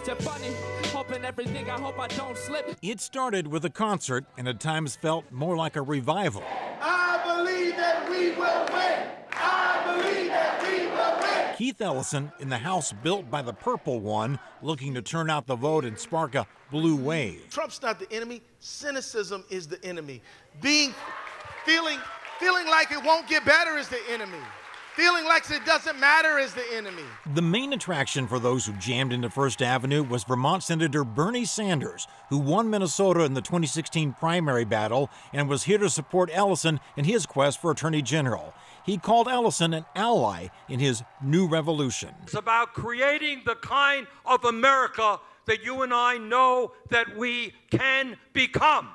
acting funny, hoping everything, I hope I don't slip. It started with a concert and at times felt more like a revival. I believe that we will win. I believe that we will win. Keith Ellison in the house built by the purple one, looking to turn out the vote and spark a blue wave. Trump's not the enemy. Cynicism is the enemy. Feeling like it won't get better is the enemy. Feeling like it doesn't matter is the enemy. The main attraction for those who jammed into First Avenue was Vermont Senator Bernie Sanders, who won Minnesota in the 2016 primary battle and was here to support Ellison in his quest for Attorney General. He called Ellison an ally in his new revolution. It's about creating the kind of America that you and I know that we can become.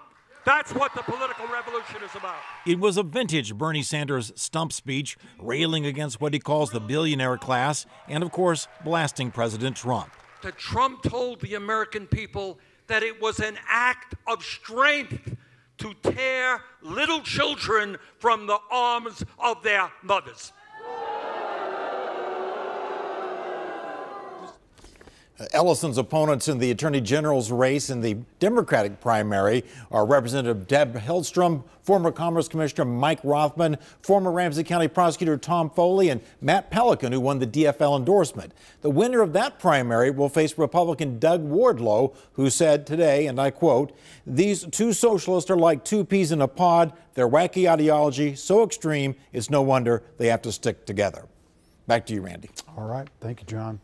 That's what the political revolution is about. It was a vintage Bernie Sanders stump speech, railing against what he calls the billionaire class, and of course, blasting President Trump. That Trump told the American people that it was an act of strength to tear little children from the arms of their mothers. Ellison's opponents in the Attorney General's race in the Democratic primary are Representative Deb Hillstrom, former Commerce Commissioner Mike Rothman, former Ramsey County Prosecutor Tom Foley, and Matt Pelican, who won the DFL endorsement. The winner of that primary will face Republican Doug Wardlow, who said today, and I quote, "These two socialists are like two peas in a pod. Their wacky ideology so extreme, it's no wonder they have to stick together." Back to you, Randy. All right. Thank you, John.